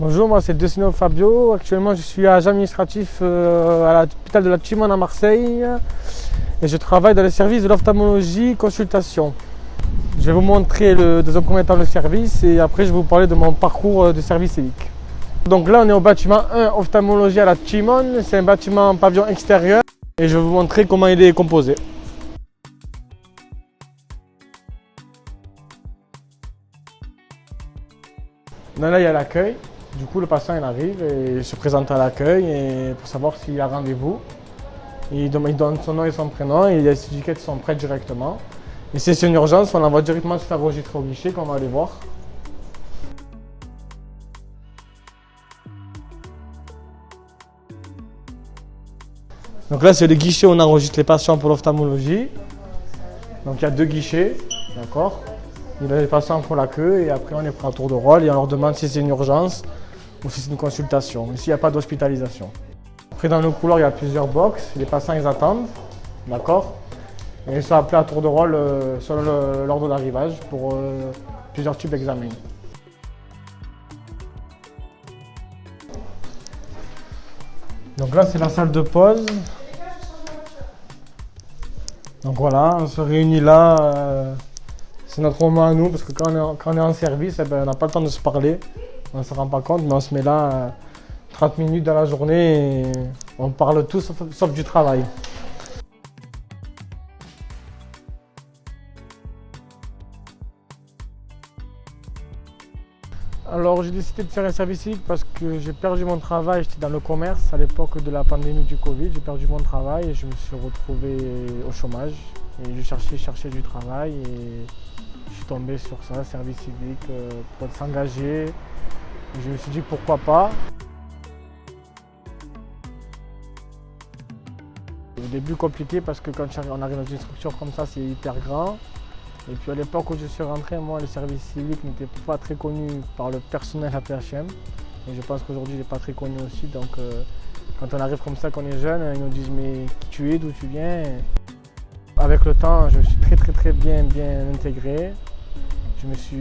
Bonjour, moi c'est Decino Fabio. Actuellement, je suis agent administratif à l'hôpital de la Timone à Marseille et je travaille dans le service de l'ophtalmologie consultation. Je vais vous montrer dans un premier temps le service et après je vais vous parler de mon parcours de service civique. Donc là, on est au bâtiment 1 ophtalmologie à la Timone. C'est un bâtiment en pavillon extérieur et je vais vous montrer comment il est composé. Donc là, il y a l'accueil. Du coup, le patient il arrive et se présente à l'accueil pour savoir s'il a rendez-vous. Il donne son nom et son prénom et les étiquettes sont prêtes directement. Et si c'est une urgence, on l'envoie directement se faire enregistrer au guichet qu'on va aller voir. Donc là, c'est le guichet où on enregistre les patients pour l'ophtalmologie. Donc il y a 2 guichets, d'accord. Les patients font la queue et après on est prêt à tour de rôle et on leur demande si c'est une urgence ou si c'est une consultation, mais s'il n'y a pas d'hospitalisation. Après dans le couloir il y a plusieurs box, les patients ils attendent, d'accord. Et ils sont appelés à tour de rôle selon l'ordre d'arrivage pour plusieurs types d'examens. Donc là c'est la salle de pause. Donc voilà, on se réunit là. C'est notre moment à nous parce que quand on est en service, on n'a pas le temps de se parler. On ne se rend pas compte, mais on se met là 30 minutes dans la journée et on parle tout sauf du travail. Alors j'ai décidé de faire un service civique parce que j'ai perdu mon travail. J'étais dans le commerce à l'époque de la pandémie du Covid. J'ai perdu mon travail et je me suis retrouvé au chômage. Et je cherchais du travail et je suis tombé sur ça, service civique, pour s'engager. Je me suis dit pourquoi pas. Au début compliqué parce que quand on arrive dans une structure comme ça, c'est hyper grand. Et puis à l'époque où je suis rentré, moi le service civique n'était pas très connu par le personnel APHM. Et je pense qu'aujourd'hui il n'est pas très connu aussi. Donc quand on arrive comme ça, qu'on est jeune, ils nous disent mais qui tu es, d'où tu viens. Avec le temps, je me suis très bien intégré.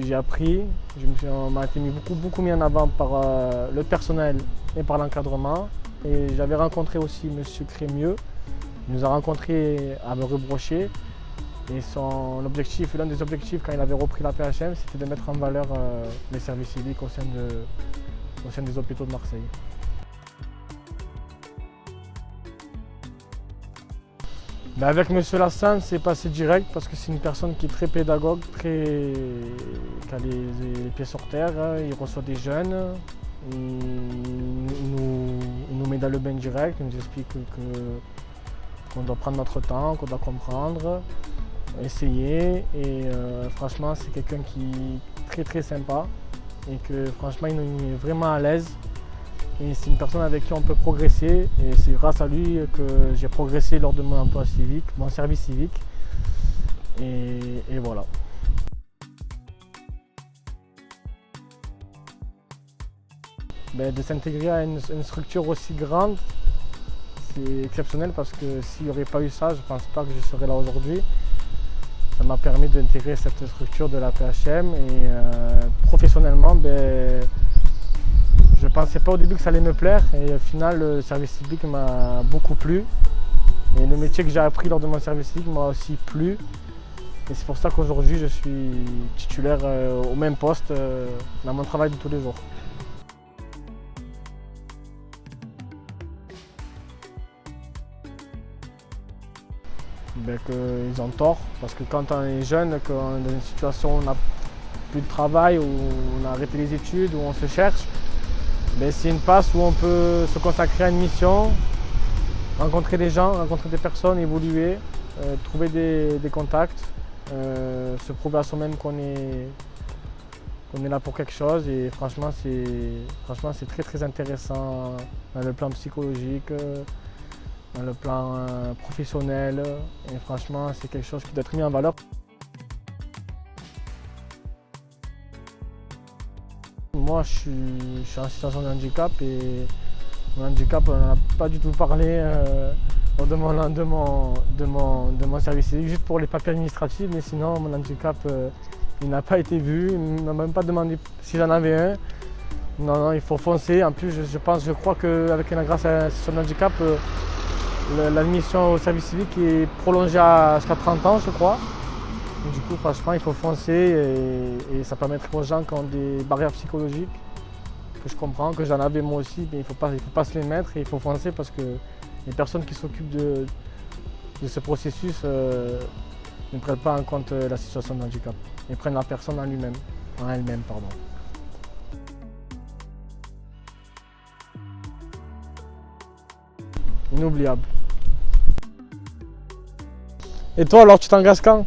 J'ai appris, on m'a été beaucoup mis en avant par le personnel et par l'encadrement. Et j'avais rencontré aussi M. Crémieux. Il nous a rencontrés à me rebrocher. Et l'un des objectifs quand il avait repris la PHM, c'était de mettre en valeur les services civiques au sein des hôpitaux de Marseille. Mais avec M. Lassan, c'est passé direct parce que c'est une personne qui est très pédagogue, qui a les pieds sur terre. Il reçoit des jeunes, il nous met dans le bain direct, il nous explique qu'on doit prendre notre temps, qu'on doit comprendre, essayer. Et franchement, c'est quelqu'un qui est très sympa et que franchement, il nous met vraiment à l'aise. Et c'est une personne avec qui on peut progresser et c'est grâce à lui que j'ai progressé lors de mon emploi civique, mon service civique. Et voilà. De s'intégrer à une structure aussi grande, c'est exceptionnel parce que s'il n'y aurait pas eu ça, je ne pense pas que je serais là aujourd'hui. Ça m'a permis d'intégrer cette structure de la PHM et professionnellement, je ne pensais pas au début que ça allait me plaire et au final le service civique m'a beaucoup plu. Et le métier que j'ai appris lors de mon service civique m'a aussi plu. Et c'est pour ça qu'aujourd'hui je suis titulaire au même poste dans mon travail de tous les jours. Ils ont tort parce que quand on est jeune, qu'on est dans une situation où on n'a plus de travail, où on a arrêté les études, où on se cherche, c'est une passe où on peut se consacrer à une mission, rencontrer des gens, rencontrer des personnes, évoluer, trouver des contacts, se prouver à soi-même qu'on est là pour quelque chose. Et franchement, c'est très intéressant dans le plan psychologique, dans le plan professionnel. Et franchement, c'est quelque chose qui doit être mis en valeur. Moi, je suis en situation de handicap et mon handicap, on n'en a pas du tout parlé lors de mon service civique, juste pour les papiers administratifs, mais sinon, mon handicap, il n'a pas été vu. Il ne m'a même pas demandé si j'en avais un. Non, non, il faut foncer. En plus, je crois qu'avec grâce à la situation de handicap, l'admission au service civique est prolongée jusqu'à 30 ans, je crois. Et du coup, franchement, il faut foncer et ça permettrait aux gens qui ont des barrières psychologiques, que je comprends, que j'en avais moi aussi, mais il faut pas se les mettre et il faut foncer parce que les personnes qui s'occupent de ce processus ne prennent pas en compte la situation de handicap. Ils prennent la personne en elle-même, pardon. Inoubliable. Et toi alors, tu t'engages quand?